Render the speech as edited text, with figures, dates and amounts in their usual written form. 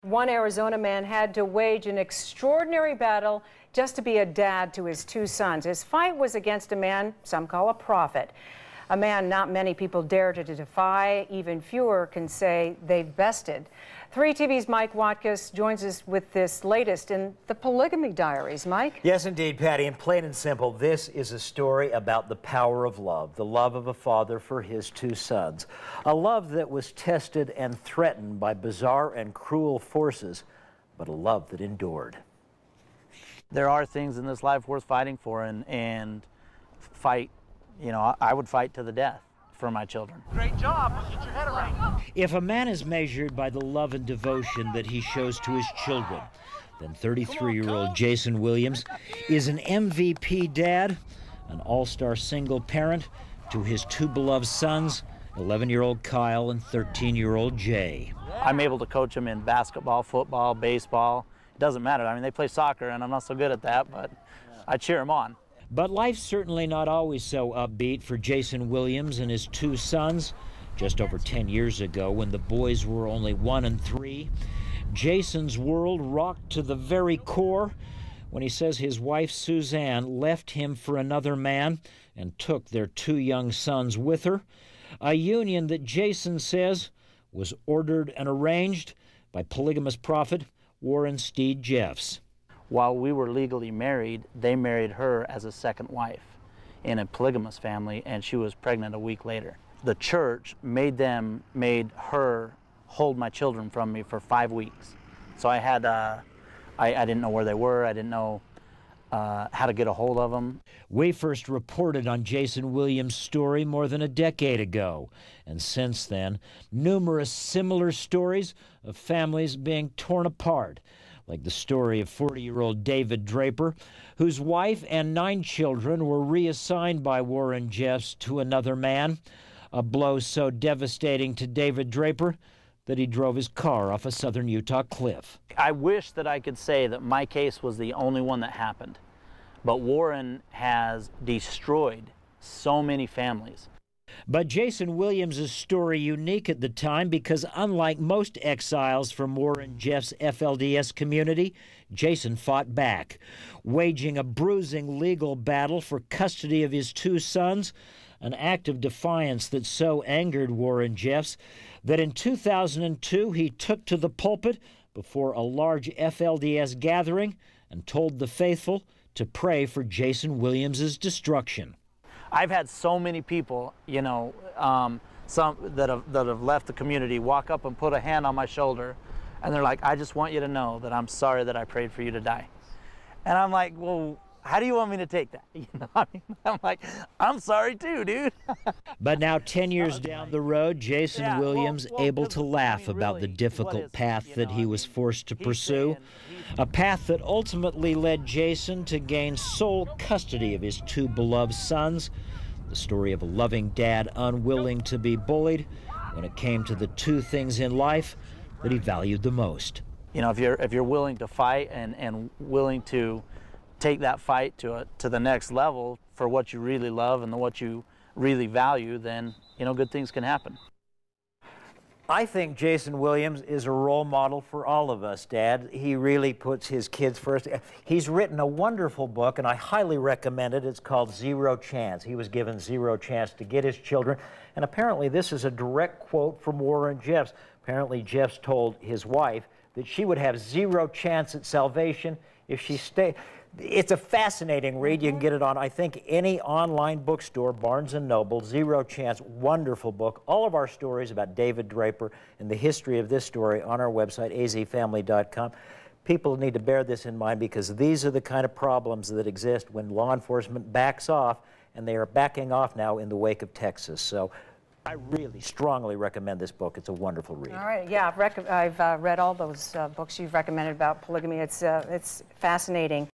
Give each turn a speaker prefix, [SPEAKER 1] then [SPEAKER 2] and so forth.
[SPEAKER 1] One Arizona man had to wage an extraordinary battle just to be a dad to his two sons. His fight was against a man some call a prophet, a man not many people dare to defy. Even fewer can say they've bested. 3TV's Mike Watkiss joins us with this latest in the polygamy diaries. Mike?
[SPEAKER 2] Yes, indeed, Patty. And plain and simple, this is a story about the power of love, the love of a father for his two sons. A love that was tested and threatened by bizarre and cruel forces, but a love that endured.
[SPEAKER 3] There are things in this life worth fighting for, and fight, you know, I would fight to the death for my children.
[SPEAKER 4] Great job. Get your head around.
[SPEAKER 5] If a man is measured by the love and devotion that he shows to his children, then 33-year-old Jason Williams is an MVP dad, an all-star single parent to his two beloved sons, 11-year-old Kyle and 13-year-old Jay.
[SPEAKER 3] I'm able to coach them in basketball, football, baseball. It doesn't matter. I mean, they play soccer, and I'm not so good at that, but I cheer them on.
[SPEAKER 5] But life's certainly not always so upbeat for Jason Williams and his two sons. Just over 10 years ago, when the boys were only 1 and 3, Jason's world rocked to the very core when he says his wife Suzanne left him for another man and took their two young sons with her, a union that Jason says was ordered and arranged by polygamous prophet Warren Steed Jeffs.
[SPEAKER 3] While we were legally married, they married her as a second wife in a polygamous family, and she was pregnant a week later. The church made her hold my children from me for 5 weeks. So I had, I didn't know where they were. I didn't know how to get a hold of them.
[SPEAKER 5] We first reported on Jason Williams' story more than a decade ago, and since then, numerous similar stories of families being torn apart, like the story of 40-year-old David Draper, whose wife and 9 children were reassigned by Warren Jeffs to another man, a blow so devastating to David Draper that he drove his car off a southern Utah cliff.
[SPEAKER 3] I wish that I could say that my case was the only one that happened, but Warren has destroyed so many families.
[SPEAKER 5] But Jason Williams' story unique at the time because unlike most exiles from Warren Jeffs' FLDS community, Jason fought back, waging a bruising legal battle for custody of his two sons, an act of defiance that so angered Warren Jeffs that in 2002 he took to the pulpit before a large FLDS gathering and told the faithful to pray for Jason Williams' destruction.
[SPEAKER 3] I've had so many people, you know, some that have left the community walk up and put a hand on my shoulder, and they're like, "I just want you to know that I'm sorry that I prayed for you to die." And I'm like, well, how do you want me to take that? You know, I mean, I'm like, I'm sorry too, dude.
[SPEAKER 5] But now 10 years down the road, Jason Williams able to laugh about the difficult path that he was forced to pursue, a path that ultimately led Jason to gain sole custody of his two beloved sons, the story of a loving dad unwilling to be bullied when it came to the two things in life that he valued the most.
[SPEAKER 3] You know, if you're willing to fight and willing to take that fight to the next level for what you really love and what you really value, then, you know, good things can happen.
[SPEAKER 2] I think Jason Williams is a role model for all of us, Dad. He really puts his kids first. He's written a wonderful book, and I highly recommend it. It's called Zero Chance. He was given zero chance to get his children, and apparently this is a direct quote from Warren Jeffs. Apparently Jeffs told his wife that she would have zero chance at salvation if she stayed. It's a fascinating read. You can get it on, I think, any online bookstore, Barnes & Noble, Zero Chance, wonderful book. All of our stories about David Draper and the history of this story on our website, azfamily.com. People need to bear this in mind because these are the kind of problems that exist when law enforcement backs off, and they are backing off now in the wake of Texas. So I really strongly recommend this book. It's a wonderful read.
[SPEAKER 1] All right, yeah, I've read all those books you've recommended about polygamy. It's fascinating.